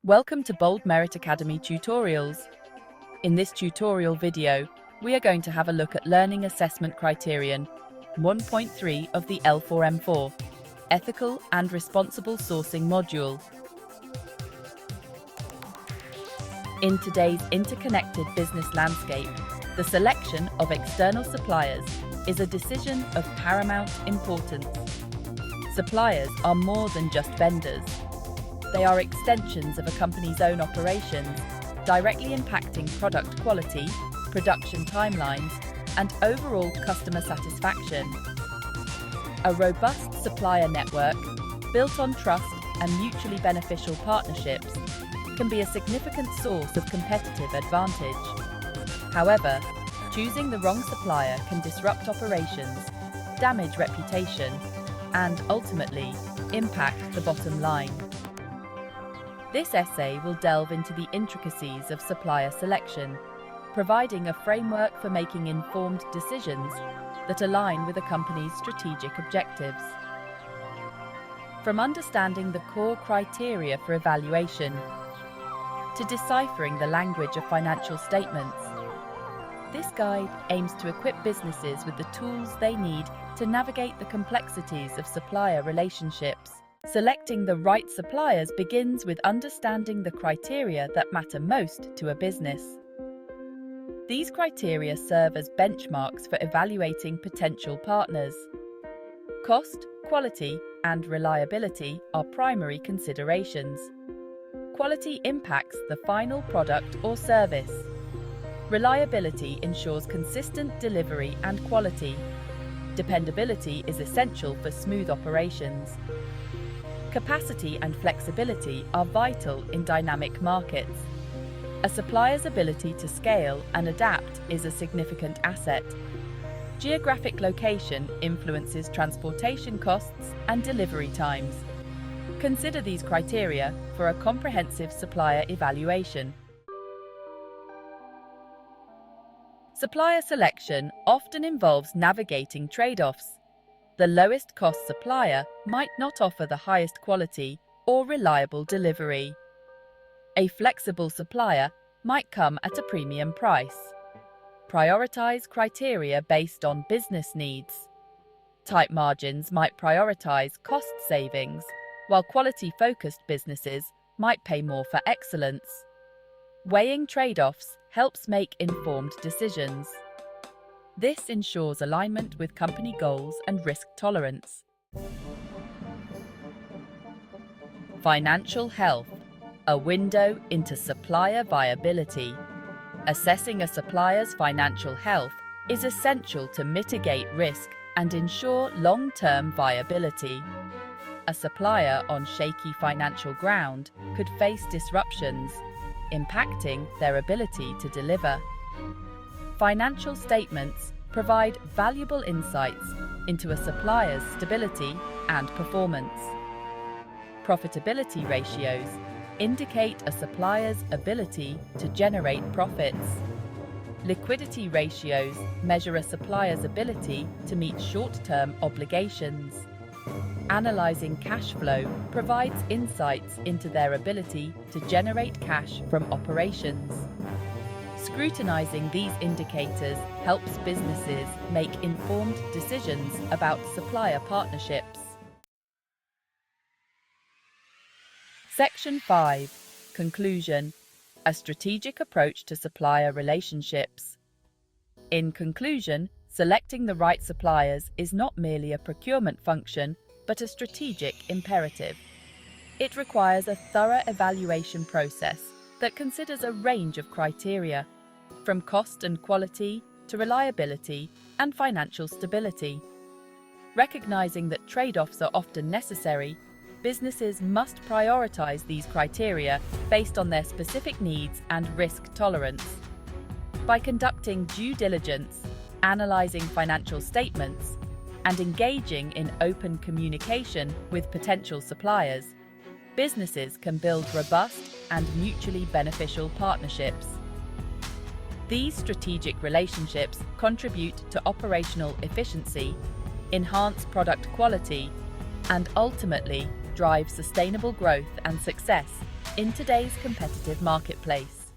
Welcome to Bold Merit Academy Tutorials. In this tutorial video, we are going to have a look at Learning Assessment Criterion 1.3 of the L4M4, Ethical and Responsible Sourcing module. In today's interconnected business landscape, the selection of external suppliers is a decision of paramount importance. Suppliers are more than just vendors. They are extensions of a company's own operations, directly impacting product quality, production timelines, and overall customer satisfaction. A robust supplier network, built on trust and mutually beneficial partnerships, can be a significant source of competitive advantage. However, choosing the wrong supplier can disrupt operations, damage reputation, and ultimately impact the bottom line. This essay will delve into the intricacies of supplier selection, providing a framework for making informed decisions that align with a company's strategic objectives. From understanding the core criteria for evaluation to deciphering the language of financial statements, this guide aims to equip businesses with the tools they need to navigate the complexities of supplier relationships. Selecting the right suppliers begins with understanding the criteria that matter most to a business. These criteria serve as benchmarks for evaluating potential partners. Cost, quality, and reliability are primary considerations. Quality impacts the final product or service. Reliability ensures consistent delivery and quality. Dependability is essential for smooth operations. Capacity and flexibility are vital in dynamic markets. A supplier's ability to scale and adapt is a significant asset. Geographic location influences transportation costs and delivery times. Consider these criteria for a comprehensive supplier evaluation. Supplier selection often involves navigating trade-offs. The lowest cost supplier might not offer the highest quality or reliable delivery. A flexible supplier might come at a premium price. Prioritize criteria based on business needs. Tight margins might prioritize cost savings, while quality-focused businesses might pay more for excellence. Weighing trade-offs helps make informed decisions. This ensures alignment with company goals and risk tolerance. Financial health, a window into supplier viability. Assessing a supplier's financial health is essential to mitigate risk and ensure long-term viability. A supplier on shaky financial ground could face disruptions, impacting their ability to deliver. Financial statements provide valuable insights into a supplier's stability and performance. Profitability ratios indicate a supplier's ability to generate profits. Liquidity ratios measure a supplier's ability to meet short-term obligations. Analyzing cash flow provides insights into their ability to generate cash from operations. Scrutinizing these indicators helps businesses make informed decisions about supplier partnerships. Section 5. Conclusion. A strategic approach to supplier relationships. In conclusion, selecting the right suppliers is not merely a procurement function, but a strategic imperative. It requires a thorough evaluation process that considers a range of criteria, from cost and quality to reliability and financial stability. Recognizing that trade-offs are often necessary, businesses must prioritize these criteria based on their specific needs and risk tolerance. By conducting due diligence, analyzing financial statements, and engaging in open communication with potential suppliers, businesses can build robust and mutually beneficial partnerships. These strategic relationships contribute to operational efficiency, enhance product quality, and ultimately drive sustainable growth and success in today's competitive marketplace.